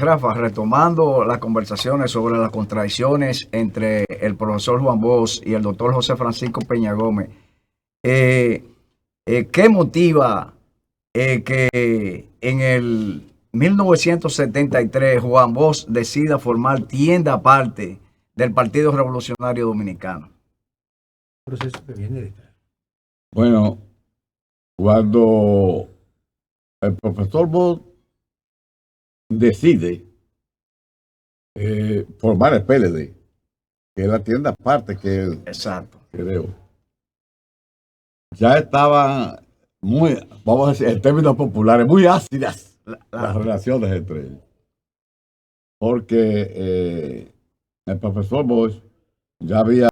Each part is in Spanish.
Rafa, retomando las conversaciones sobre las contradicciones entre el profesor Juan Bosch y el doctor José Francisco Peña Gómez, ¿qué motiva que en el 1973 Juan Bosch decida formar tienda aparte del Partido Revolucionario Dominicano? Proceso que viene detrás. Bueno, cuando el profesor Bosch decide formar el PLD, que es la tienda aparte que él creó, ya estaban muy, vamos a decir, en términos populares, muy ácidas las relaciones entre ellos. Porque el profesor Bosch ya había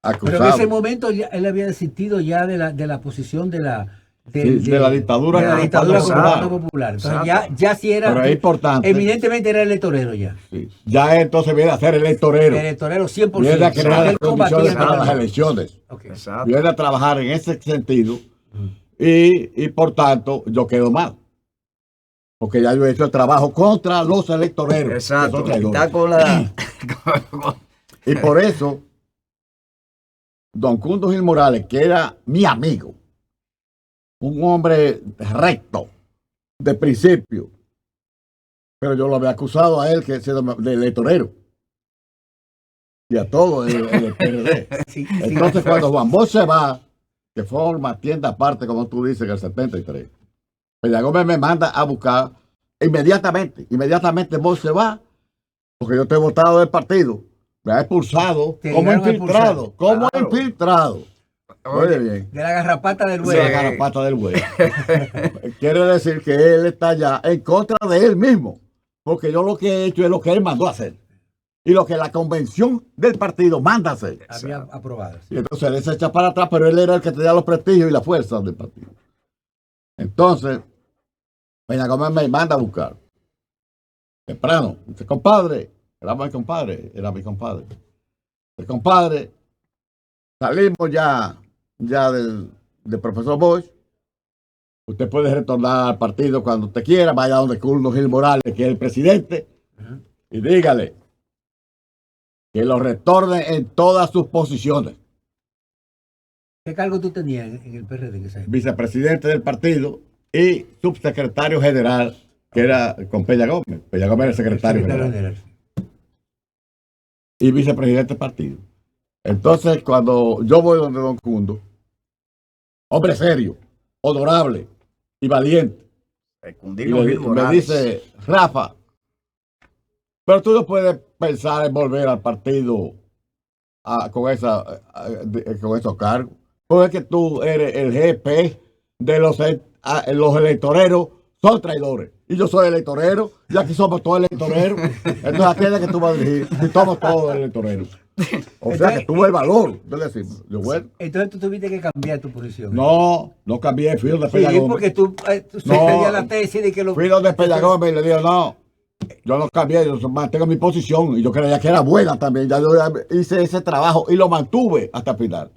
acusado. Pero en ese momento él había desistido ya de la posición de la dictadura popular. Entonces ya sí era. Pero es importante. Evidentemente era el electorero ya. Sí. Ya entonces viene a ser el electorero. El electorero 100%. Viene a crear las condiciones para las elecciones. Okay. Viene a trabajar en ese sentido. Y por tanto, yo quedo mal. Porque ya yo he hecho el trabajo contra los electoreros. Exacto. Y por eso, don Cundo Gil Morales, que era mi amigo, un hombre recto, de principio, pero yo lo había acusado a él de electorero y a todo el PRD. Entonces, cuando Juan Bosch se va, que forma tienda aparte, como tú dices, en el 73, Peña Gómez me manda a buscar inmediatamente Bosch se va, porque yo estoy votado del partido, me ha expulsado como infiltrado. Oye bien. De la garrapata del buey. De la garrapata del buey. Quiere decir que él está ya en contra de él mismo. Porque yo lo que he hecho es lo que él mandó a hacer. Y lo que la convención del partido manda hacer. Había aprobado. Sí. Y entonces él se echa para atrás, pero él era el que tenía los prestigios y la fuerza del partido. Entonces, Peña Gómez me manda a buscar. Temprano. Dice, compadre. Era mi compadre. El compadre. Salimos ya del profesor Bosch. Usted puede retornar al partido cuando usted quiera. Vaya donde Cundo Gil Morales, que es el presidente, y dígale que lo retorne en todas sus posiciones. ¿Qué cargo tú tenías en el PRD? Vicepresidente del partido y subsecretario general, que era con Peña Gómez. Peña Gómez era el secretario general. Y vicepresidente del partido. Entonces, cuando yo voy donde don Cundo, hombre serio, honorable y valiente, me dice, Rafa, pero tú no puedes pensar en volver al partido con esos cargos, porque es que tú eres el jefe de los electoreros, son traidores. Y yo soy electorero, y aquí somos todos electoreros. Entonces, ¿a quién es que tú vas a dirigir? Y somos todos electoreros. O sea que tuve el valor de decir, bueno. Entonces tú tuviste que cambiar tu posición. No cambié, fui donde Peña Gómez. Sí, porque tú seguías la tesis de que fui donde Peña Gómez y le digo, no, yo no cambié, yo mantengo mi posición y yo creía que era buena también. Ya yo hice ese trabajo y lo mantuve hasta el final.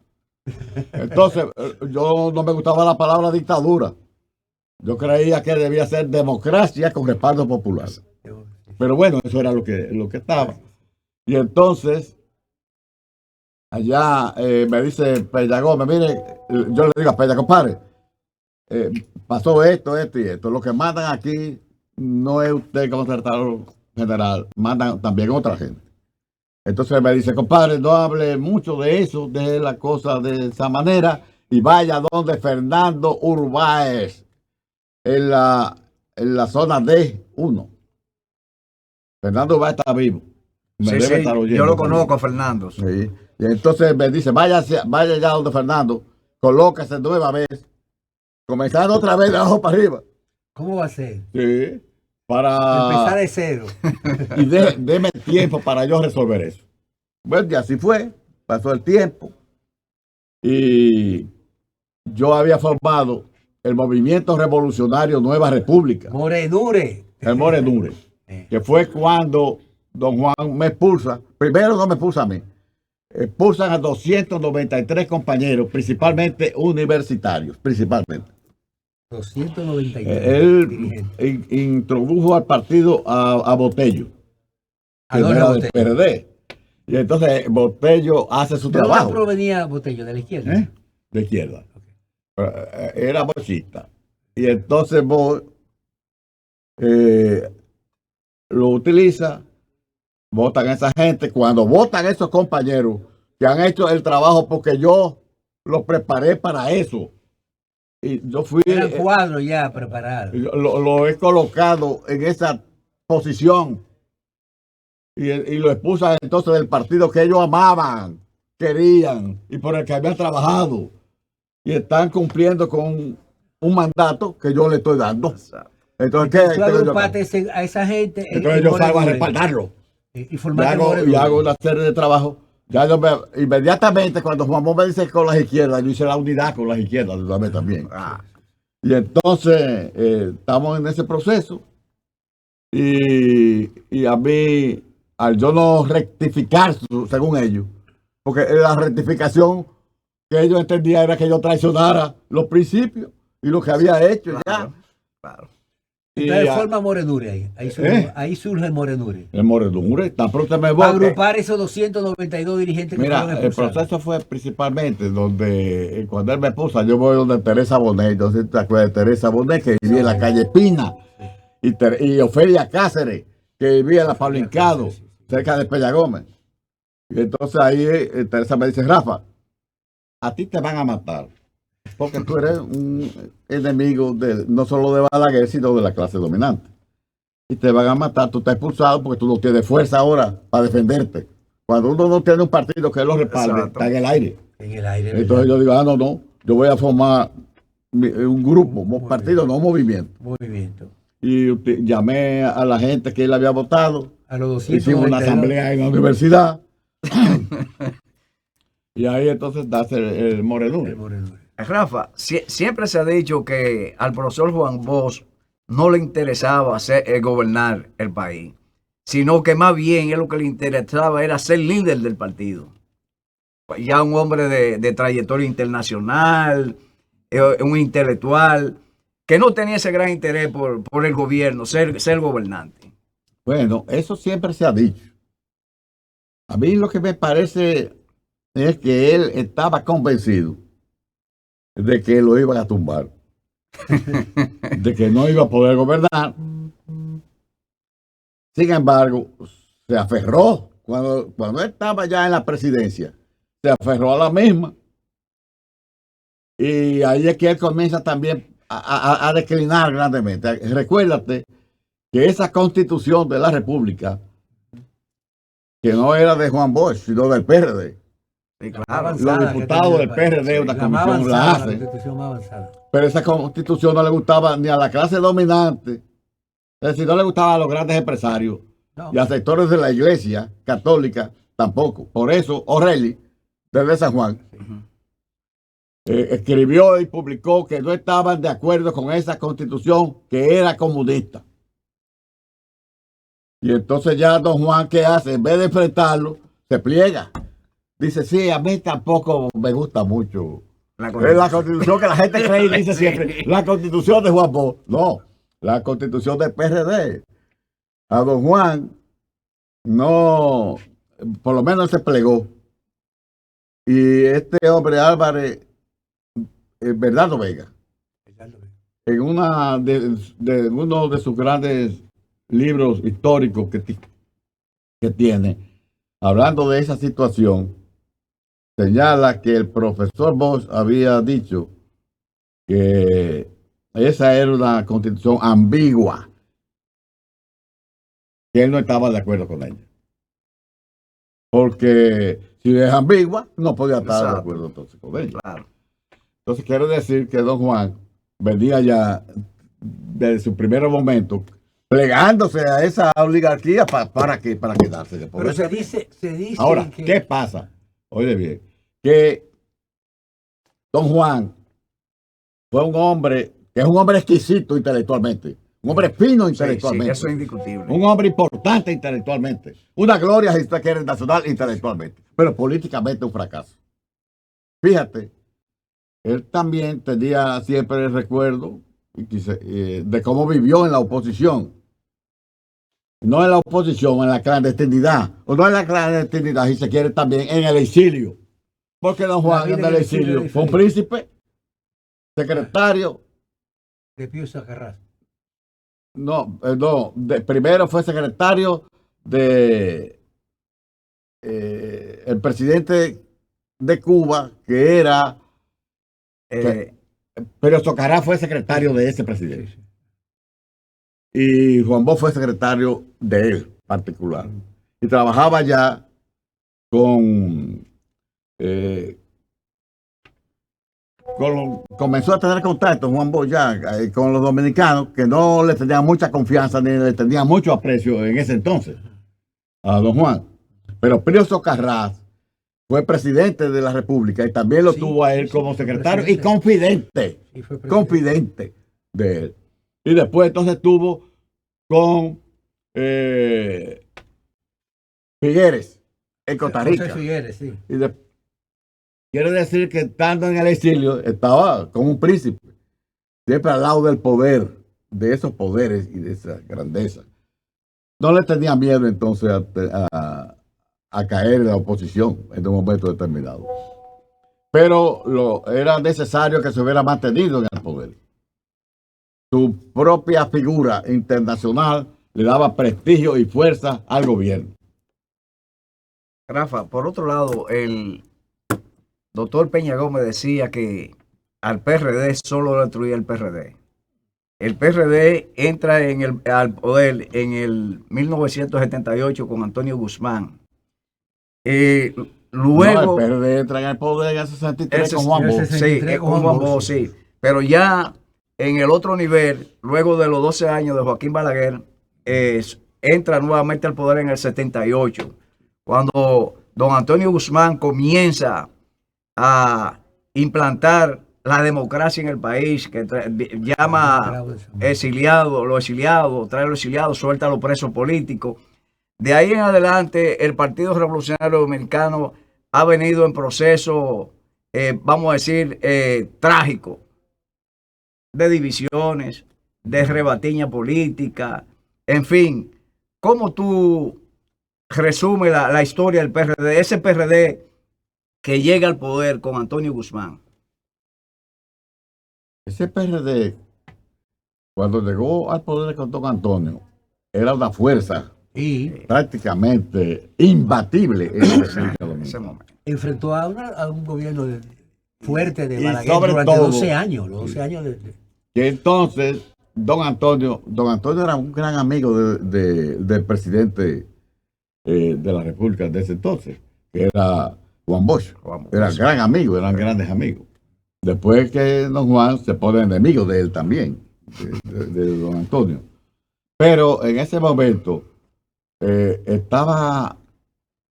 Entonces, yo no me gustaba la palabra dictadura. Yo creía que debía ser democracia con respaldo popular. Pero bueno, eso era lo que estaba. Y entonces, allá me dice Peña Gómez, mire, yo le digo a Peña, compadre, pasó esto y esto. Lo que mandan aquí no es usted como secretario general, mandan también otra gente. Entonces me dice, compadre, no hable mucho de eso, de la cosa de esa manera, y vaya donde Fernando Urbáez, en la zona D1. Fernando Urbáez está vivo. Estar oyendo, yo lo conozco a Fernando. Sí. Y entonces me dice, vaya ya donde Fernando, colóquese nueva vez, comenzando otra vez de abajo para arriba. ¿Cómo va a ser? Sí, para empezar de cero. Y deme tiempo para yo resolver eso. Bueno, y así fue, pasó el tiempo. Y yo había formado el Movimiento Revolucionario Nueva República. Morenure. El Morenure. Que fue cuando don Juan me expulsa. Primero no me expulsa a mí. Expulsan a 293 compañeros, principalmente universitarios, principalmente. 292 Él dirigentes. introdujo al partido a Botello, ¿A que no dónde era del Botello? PRD. Y entonces Botello hace su ¿De dónde trabajo. provenía Botello? ¿De la izquierda? De izquierda. Era bochista. Y entonces vos lo utiliza, votan a esa gente. Cuando votan esos compañeros que han hecho el trabajo, porque yo los preparé para eso. Y yo fui. Eran cuadros ya preparados. Lo he colocado en esa posición. Y lo expulsan entonces del partido que ellos amaban, querían y por el que habían trabajado. Y están cumpliendo con un mandato que yo le estoy dando. Entonces, Tú agrupaste a esa gente. Entonces yo salgo a respaldarlo. Y formaste Y hago una serie de trabajos. Ya inmediatamente cuando Juan Bosch me dice con las izquierdas, yo hice la unidad con las izquierdas también. Y entonces estamos en ese proceso. Y a mí, al yo no rectificar, según ellos, porque la rectificación que ellos entendían era que yo traicionara los principios y lo que había hecho. Claro, Ya. claro. Entonces forma Morenure ahí. Ahí surge el Morenure. El Morenure, tan pronto me voy. Para agrupar esos 292 dirigentes que Mira, fueron el expulsados. proceso fue principalmente donde, cuando él me puso, yo voy donde Teresa Bonet, entonces te acuerdas de Teresa Bonet, que vivía en la calle Pina, y Ofelia Cáceres, que vivía en la Pablo Hincado, cerca de Peña Gómez. Y entonces ahí Teresa me dice, Rafa, a ti te van a matar, porque tú eres un enemigo no solo de Balaguer, sino de la clase dominante. Y te van a matar, tú estás expulsado porque tú no tienes fuerza ahora para defenderte. Cuando uno no tiene un partido que lo respalde, Exacto. está en el aire. En el aire. Entonces yo digo, no, yo voy a formar un grupo, partido, no movimiento. Movimiento. Y llamé a la gente que él había votado. A los Hicimos una 292. asamblea en la universidad. Y ahí entonces nace el Morenure. El Morenure. Rafa, siempre se ha dicho que al profesor Juan Bosch no le interesaba gobernar el país, sino que más bien lo que le interesaba era ser líder del partido. Ya un hombre de trayectoria internacional, un intelectual, que no tenía ese gran interés por el gobierno, ser gobernante. Bueno, eso siempre se ha dicho. A mí lo que me parece es que él estaba convencido de que lo iban a tumbar, de que no iba a poder gobernar. Sin embargo, se aferró, cuando él estaba ya en la presidencia, se aferró a la misma. Y ahí es que él comienza también a declinar grandemente. Recuérdate que esa constitución de la República, que no era de Juan Bosch, sino del PRD, Sí, claro. los diputados del PRD, una comisión la hacen. La constitución más avanzada. Pero esa constitución no le gustaba ni a la clase dominante, es decir, no le gustaba a los grandes empresarios, No. y a sectores de la iglesia católica tampoco. Por eso O'Reilly, desde San Juan, escribió y publicó que no estaban de acuerdo con esa constitución que era comunista. Y entonces ya don Juan, ¿qué hace? En vez de enfrentarlo, se pliega. Dice, sí, a mí tampoco me gusta mucho. Es la constitución que la gente cree y dice siempre, la constitución de Juan Bosch. No, la constitución del PRD. A don Juan no, por lo menos se plegó. Y este hombre Álvarez, Bernardo Vega, en uno de sus grandes libros históricos que tiene, hablando de esa situación, señala que el profesor Bosch había dicho que esa era una constitución ambigua, que él no estaba de acuerdo con ella. Porque si es ambigua, no podía estar de acuerdo entonces con ella. Claro. Entonces quiere decir que don Juan venía ya desde su primer momento plegándose a esa oligarquía para quedarse de poder. Pero se dice Ahora, que... ¿qué pasa? Oye bien, que don Juan fue un hombre que es un hombre exquisito intelectualmente, un hombre fino intelectualmente. Sí, eso es indiscutible. Un hombre importante intelectualmente. Una gloria si usted quiere nacional intelectualmente, pero políticamente un fracaso. Fíjate, él también tenía siempre el recuerdo de cómo vivió en la oposición. No en la oposición, en la clandestinidad. O no en la clandestinidad, si se quiere, también en el exilio. Porque don Juan en el exilio fue un príncipe, secretario. De Pío Sacarrás. No, primero fue secretario de el presidente de Cuba, que era pero Socarrás fue secretario de ese presidente. Sí. Y Juan Bosch fue secretario de él particular. Y trabajaba ya comenzó a tener contacto Juan Bosch ya con los dominicanos, que no le tenían mucha confianza ni le tenían mucho aprecio en ese entonces a don Juan. Pero Pío Socarrás fue presidente de la República y también lo tuvo a él como secretario y confidente de él. Y después entonces estuvo con Figueres en Costa Rica. José Figueres, sí. Quiere decir que estando en el exilio estaba como un príncipe, siempre al lado del poder, de esos poderes y de esa grandeza. No le tenía miedo entonces a caer en la oposición en un momento determinado. Pero era necesario que se hubiera mantenido en el poder. Su propia figura internacional le daba prestigio y fuerza al gobierno. Rafa, por otro lado, el doctor Peña Gómez decía que al PRD solo lo destruía el PRD. El PRD entra al poder en el 1978 con Antonio Guzmán. Luego, el PRD entra en el poder en el 63 con Juan Bosch. Sí, con Juan Bosch, sí. Pero ya en el otro nivel, luego de los 12 años de Joaquín Balaguer, entra nuevamente al poder en el 78, cuando don Antonio Guzmán comienza a implantar la democracia en el país, que llama los exiliados, trae los exiliados, suelta a los presos políticos. De ahí en adelante, el Partido Revolucionario Dominicano ha venido en proceso, vamos a decir, trágico, de divisiones, de rebatiña política, en fin. ¿Cómo tú resumes la historia del PRD, ese PRD que llega al poder con Antonio Guzmán? Ese PRD, cuando llegó al poder con don Antonio, era una fuerza prácticamente imbatible en la República Dominicana. Enfrentó a un gobierno fuerte de Balaguer durante todo, 12 años. Los 12 años que entonces, don Antonio era un gran amigo del presidente de la República de ese entonces, que era Juan Bosch. Era gran amigo, eran grandes amigos. Después que don Juan se pone enemigo de él también, de don Antonio. Pero en ese momento estaba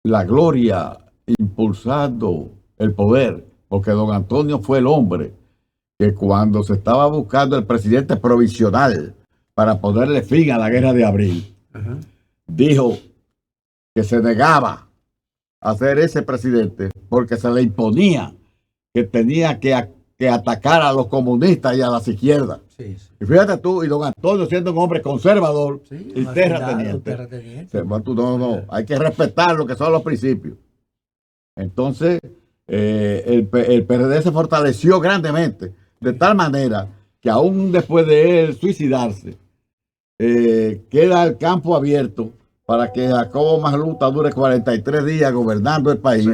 la gloria impulsando el poder, porque don Antonio fue el hombre que cuando se estaba buscando el presidente provisional para ponerle fin a la guerra de abril, dijo que se negaba a ser ese presidente porque se le imponía que tenía que atacar a los comunistas y a las izquierdas. Sí. Y fíjate tú, y don Antonio siendo un hombre conservador y terrateniente. No, hay que respetar lo que son los principios. Entonces, el PRD se fortaleció grandemente, de tal manera que aún después de él suicidarse, queda el campo abierto para que Jacobo Magluta dure 43 días gobernando el país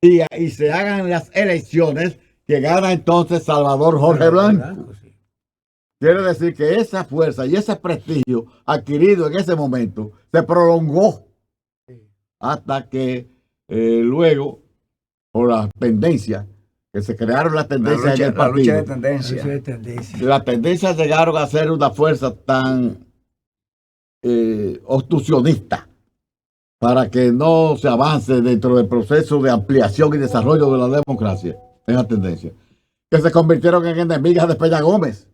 y se hagan las elecciones que gana entonces Salvador Jorge Blanco. Quiere decir que esa fuerza y ese prestigio adquirido en ese momento se prolongó hasta que luego, por las tendencias, que se crearon las tendencias en el partido. La lucha de tendencias. Las tendencias llegaron a ser una fuerza tan obstruccionista para que no se avance dentro del proceso de ampliación y desarrollo de la democracia. Esa tendencia, que se convirtieron en enemigas de Peña Gómez.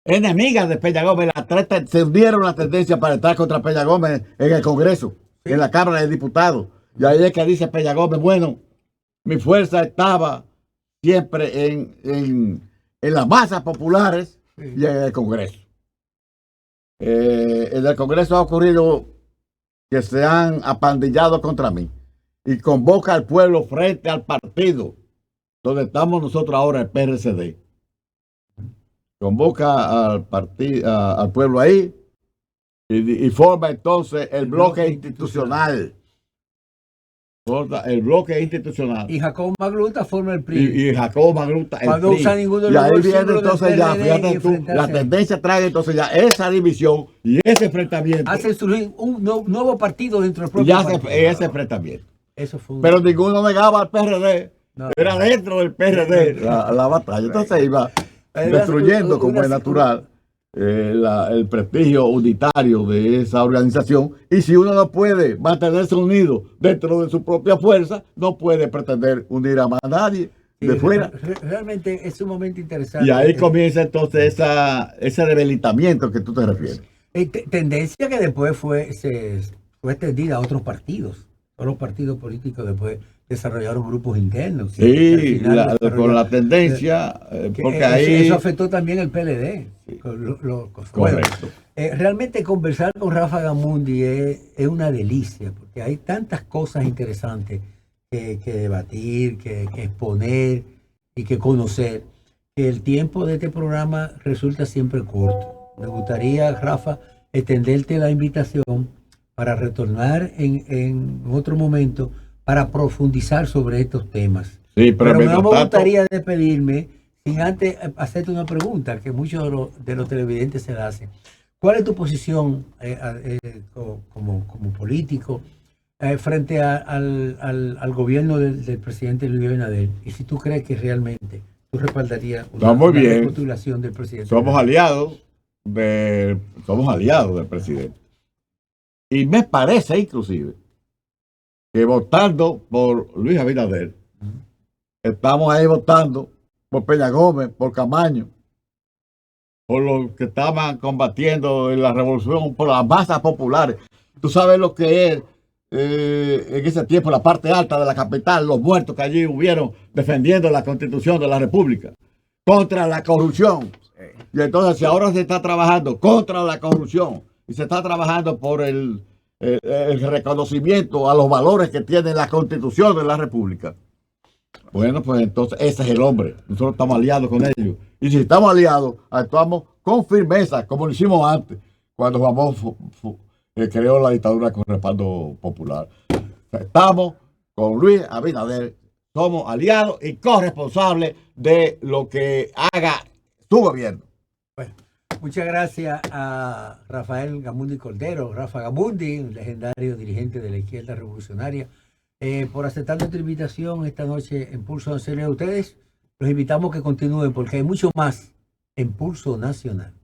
Enemigas de Peña Gómez, se unieron las tendencias para estar contra Peña Gómez en el Congreso, en la Cámara de Diputados. Y ahí es que dice Peña Gómez, bueno, mi fuerza estaba siempre en en las masas populares y en el Congreso. En el Congreso ha ocurrido que se han apandillado contra mí y convoca al pueblo frente al partido donde estamos nosotros ahora, el PRCD. Convoca al pueblo ahí y forma entonces el bloque institucional. Forma el bloque institucional. Y Jacobo Magluta forma el PRI. Y Jacobo Magluta el Cuando PRI. usa ninguno de Y los ahí dos viene símbolos del entonces ya, PRD fíjate y tú, enfrentarse la a él. tendencia trae entonces ya esa división y ese enfrentamiento. Hace surgir un nuevo partido dentro del Y propio ya partido. ese enfrentamiento. Eso fue un... Pero ninguno negaba al PRD. No. Era dentro del PRD la batalla. Entonces iba destruyendo, como es natural, el prestigio unitario de esa organización. Y si uno no puede mantenerse unido dentro de su propia fuerza, no puede pretender unir a más nadie de fuera. Realmente es sumamente interesante. Y ahí comienza entonces ese debilitamiento que tú te refieres. Tendencia que después fue extendida a otros partidos. Todos los partidos políticos después desarrollaron grupos internos. Sí, con la tendencia, porque ahí... Eso afectó también el PLD. Sí. Correcto. Realmente conversar con Rafa Gamundi es una delicia, porque hay tantas cosas interesantes que debatir, que exponer y que conocer, que el tiempo de este programa resulta siempre corto. Me gustaría, Rafa, extenderte la invitación para retornar en otro momento para profundizar sobre estos temas. Sí, pero me gustaría despedirme sin antes hacerte una pregunta que muchos de los televidentes se la hacen. ¿Cuál es tu posición como político frente al gobierno del presidente Luis Abinader? Y si tú crees que realmente tú respaldarías una postulación del presidente. Somos aliados del presidente. Y me parece inclusive que votando por Luis Abinader, estamos ahí votando por Peña Gómez, por Camaño, por los que estaban combatiendo en la revolución, por las masas populares. Tú sabes lo que es en ese tiempo la parte alta de la capital, los muertos que allí hubieron defendiendo la Constitución de la República contra la corrupción. Y entonces, si ahora se está trabajando contra la corrupción y se está trabajando por el reconocimiento a los valores que tiene la Constitución de la República, bueno, pues entonces ese es el hombre. Nosotros estamos aliados con ellos. Y si estamos aliados, actuamos con firmeza, como lo hicimos antes, cuando Juan Bosch creó la dictadura con respaldo popular. Estamos con Luis Abinader, somos aliados y corresponsables de lo que haga su gobierno. Bueno, muchas gracias a Rafael Gamundi Cordero, Rafa Gamundi, un legendario dirigente de la izquierda revolucionaria, por aceptar nuestra invitación esta noche en Pulso Nacional. A ustedes los invitamos a que continúen porque hay mucho más en Pulso Nacional.